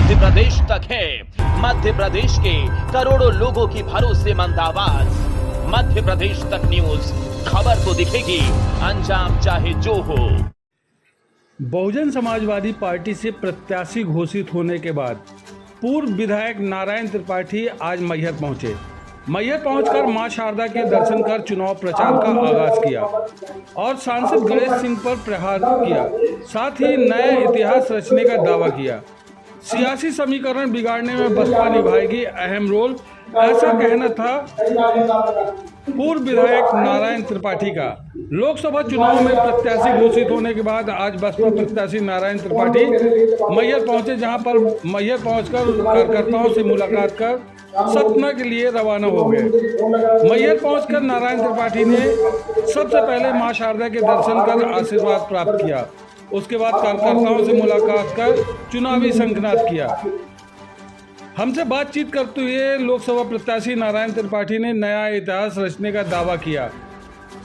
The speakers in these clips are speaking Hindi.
मध्य प्रदेश तक है। मध्य प्रदेश के करोड़ों लोगों की भरोसेमंद आवाज। मध्य प्रदेश तक न्यूज, खबर तो दिखेगी, अंजाम चाहे जो हो। बहुजन समाजवादी पार्टी से प्रत्याशी घोषित होने के बाद पूर्व विधायक नारायण त्रिपाठी आज मैहर पहुंचे। मैहर पहुंचकर मां शारदा के दर्शन कर चुनाव प्रचार का आगाज किया और सांसद गणेश सिंह पर प्रहार किया। साथ ही नया इतिहास रचने का दावा किया। सियासी समीकरण बिगाड़ने में बसपा निभाएगी अहम रोल, ऐसा कहना था पूर्व विधायक नारायण त्रिपाठी का। लोकसभा चुनाव में प्रत्याशी घोषित होने के बाद आज बसपा प्रत्याशी नारायण त्रिपाठी मैहर पहुंचे, जहां पर मैहर पहुंचकर कार्यकर्ताओं से मुलाकात कर सतना के लिए रवाना हो गए। मैहर पहुंचकर नारायण त्रिपाठी ने सबसे पहले मां शारदा के दर्शन कर आशीर्वाद प्राप्त किया। उसके बाद कार्यकर्ताओं से मुलाकात कर चुनावी शंखनाद किया। हमसे बातचीत करते हुए लोकसभा प्रत्याशी नारायण त्रिपाठी ने नया इतिहास रचने का दावा किया।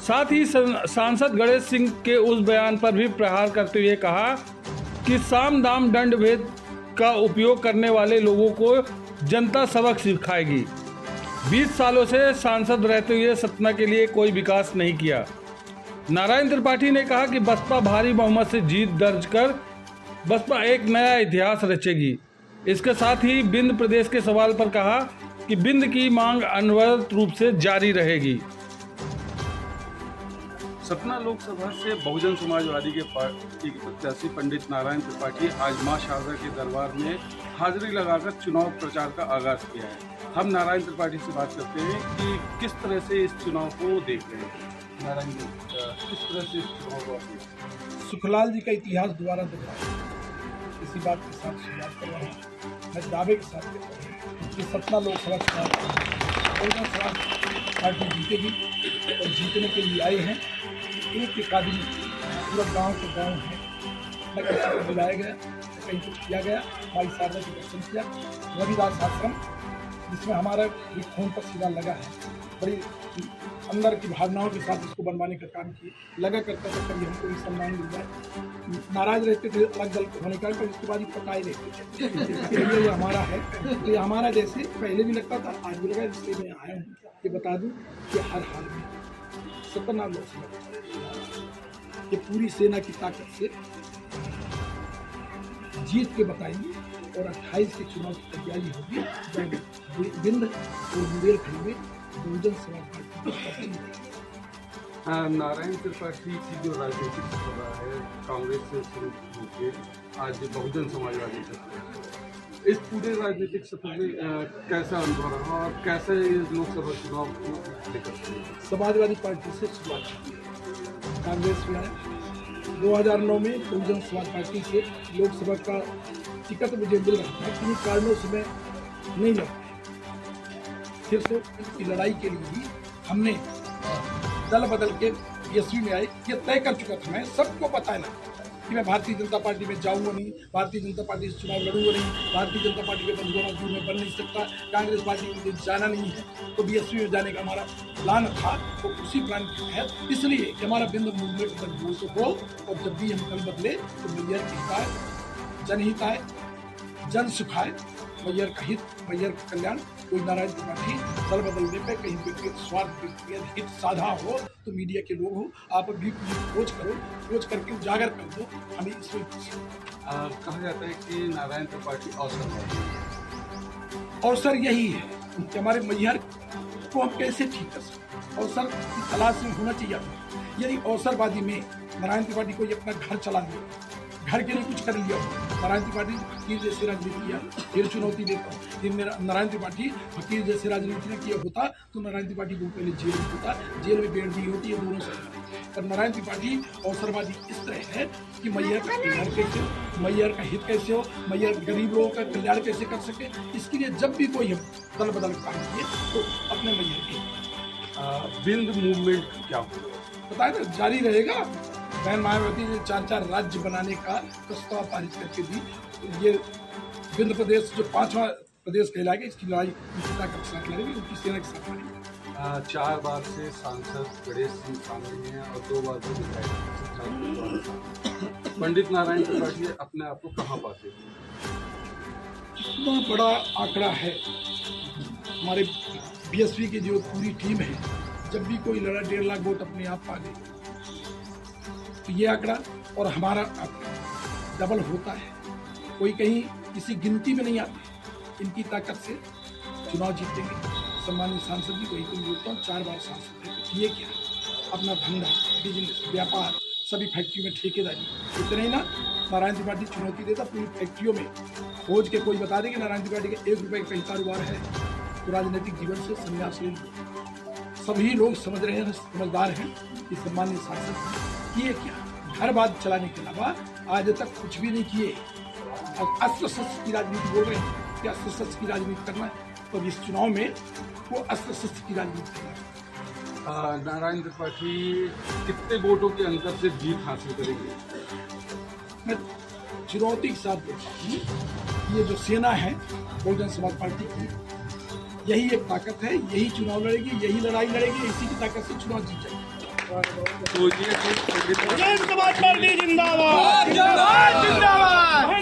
साथ ही सांसद गणेश सिंह के उस बयान पर भी प्रहार करते हुए कहा कि साम दाम दंड भेद का उपयोग करने वाले लोगों को जनता सबक सिखाएगी। 20 सालों से सांसद रहते हुए सतना के लिए कोई विकास नहीं किया। नारायण त्रिपाठी ने कहा कि बसपा भारी बहुमत से जीत दर्ज कर बसपा एक नया इतिहास रचेगी। इसके साथ ही बिंद प्रदेश के सवाल पर कहा कि बिंद की मांग अनवरत रूप से जारी रहेगी। सतना लोकसभा से बहुजन समाजवादी के पार्टी के प्रत्याशी पंडित नारायण त्रिपाठी आज मां शारदा के दरबार में हाजिरी लगाकर चुनाव प्रचार का आगाज किया है। हम नारायण त्रिपाठी से बात करते हैं कि किस तरह से इस चुनाव को देख रहे हैं। नारायण जी, किस तरह से इस चुनाव को आप सुखलाल जी का इतिहास दोबारा दोहराया, इसी बात के साथ शुरुआत कर रहा हूँ। मैं दावे के साथ कहता हूँ कि सतना लोकसभा चुनाव बहुजन समाज पार्टी जीतेगी और जीतने के लिए आए हैं। एक आदमी पूरा गांव के गांव है, न किसी को बुलाया गया, न कहीं कुछ किया गया। माई शारदा के दर्शन किया। रविदास आश्रम, जिसमें हमारा भी खून पर सीधा लगा है, बड़ी अंदर की भावनाओं के साथ इसको बनवाने का काम किए, लगा करता था कभी हमको भी सम्मान मिल जाए। नाराज रहते थे अलग दल होने का, पर इसके बाद ही पकाए रहते थे। ये हमारा है, तो ये हमारा जैसे पहले भी लगता था, आज भी लगा। जिससे मैं आया हूँ ये बता दूँ कि हर हाल में सतना लोकसभा ये पूरी सेना की ताकत से जीत के बताएंगे और 28 के चुनाव की तैयारी होगी। बिंद और बुंदेलखंड में बहुजन समाज पार्टी। नारायण त्रिपाठी की जो राजनीतिक सफर है कांग्रेस से शुरू होकर आज बहुजन समाजवादी तक, इस पूरे राजनीतिक सफर में कैसा अनुभव रहा और कैसे इस लोकसभा चुनाव को लेकर? समाजवादी पार्टी से शुरुआत की, कांग्रेस में आए। 2009 में बहुजन समाज पार्टी से लोकसभा का टिकट मुझे मिल रहा था, किन्हीं कारणों से मैं नहीं लड़ पाया। फिर से इसकी लड़ाई के लिए ही हमने दल बदल के बीएसपी में आए। ये तय कर चुका था, मैं सबको पता है ना कि मैं भारतीय जनता पार्टी में जाऊंगा नहीं, भारतीय जनता पार्टी से चुनाव लड़ूंगा नहीं, भारतीय जनता पार्टी के बंधुआ मजदूर में बन नहीं सकता, कांग्रेस पार्टी में मुझे जाना नहीं है। तो बीएसपी में जाने का हमारा प्लान था, तो उसी प्लान के तहत इसलिए कि हमारा बिंद मूवमेंट मजबूत हो और जब भी हम दल बदले तो मैहर का हित है, जनहित है, जन सुख है, मैहर का हित, मैहर का कल्याण। कोई नारायण त्रिपाठी दल बदलने पे कहीं व्यक्तिगत स्वार्थ व्यक्तिगत हित साधा हो तो मीडिया के लोग हो, आप भी खोज करो, खोज करके उजागर कर दो। हमें इसमें कहा जाता है कि नारायण त्रिपाठी अवसरवादी है। अवसर यही है कि हमारे मैहर को हम कैसे ठीक कर सकते, अवसर की तलाश में होना चाहिए। यदि अवसरवादी में नारायण त्रिपाठी को अपना घर चला दिया, घर के लिए कुछ कर लिया, नारायण त्रिपाठी फकीर जैसे राजनीति है, फिर चुनौती देता हूँ। नारायण त्रिपाठी फकीर जैसे राजनीति ने किया होता तो नारायण त्रिपाठी को पहले जेल में होता, जेल में बेड़ दी होती, ये दोनों से। पर नारायण त्रिपाठी अवसरवादी इस तरह है कि मैहर का कल्याण कैसे हो, मैहर का हित कैसे हो, मैहर गरीब लोगों का कल्याण कैसे कर सके, इसके लिए जब भी कोई हम दल बदल काम किए तो अपने मैहर के बिंद मूवमेंट क्या हो बताए ना जारी रहेगा। बहन मायावती ने 4 राज्य बनाने का प्रस्ताव पारित करके दी। ये बिंद प्रदेश जो 5वां प्रदेश कहलाएगा, इसकी लड़ाई उनकी ताकत के साथ लड़ेगी, उनकी सेना के साथ लड़ेगी। 4 बार से सांसद गणेश सिंह सामने हैं और 2 बार से विधायक। पंडित नारायण त्रिपाठी अपने आप को कहाँ पाते हैं? कितना बड़ा आंकड़ा है। हमारे बीएसपी की जो पूरी टीम है, जब भी कोई लड़ा 1.5 लाख वोट अपने आप पा गई, तो ये आंकड़ा और हमारा आंकड़ा डबल होता है। कोई कहीं किसी गिनती में नहीं आती। इनकी ताकत से चुनाव जीतेंगे। सम्मानित सांसद भी वही तो बोलता हूँ, 4 बार सांसद है। ये क्या अपना धंधा, बिजनेस, व्यापार, सभी फैक्ट्री में ठेकेदारी, इतने ही ना नारायण त्रिपाठी चुनौती देता। पूरी फैक्ट्रियों में खोज के कोई बता दे कि नारायण त्रिपाठी का 1 रुपये का कहीं कारोबार है, तो राजनीतिक जीवन से संन्यास ले लो। सभी लोग समझ रहे हैं, समझदार हैं कि सम्मानित सांसद किए क्या, घर बात चलाने के अलावा आज तक कुछ भी नहीं किए। और अस्त्र शस्त्र की राजनीति बोल रहे हैं कि अस्त्र शस्त्र की राजनीति करना है, तो इस चुनाव में वो अस्त्र शस्त्र की राजनीति करना है। नारायण त्रिपाठी कितने वोटों के अंतर से जीत हासिल करेंगे? मैं चुनौती के साथ बोलता हूँ, ये जो सेना है बहुजन समाज पार्टी की, यही एक ताकत है। यही चुनाव लड़ेगी, यही लड़ाई लड़ेगी, इसी की ताकत से चुनाव जीत जाएगी।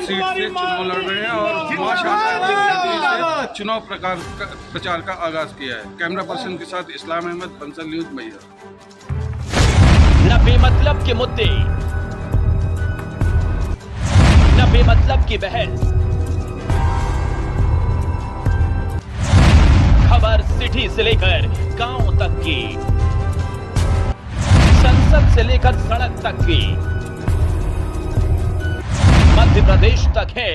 सीट से चुनाव लड़ रहे हैं और मां शारदा से चुनाव प्रचार का आगाज किया है। कैमरा पर्सन के साथ इस्लाम अहमद, बंसल न्यूज, मैहर। न बेमतलब के मुद्दे, न बेमतलब की बहस, खबर सिटी से लेकर गांव तक की, संसद से लेकर सड़क तक की, मध्य प्रदेश तक है।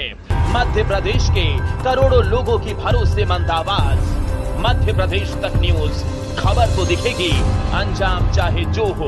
मध्य प्रदेश के करोड़ों लोगों की भरोसेमंद आवाज। मध्य प्रदेश तक न्यूज, खबर तो दिखेगी, अंजाम चाहे जो हो।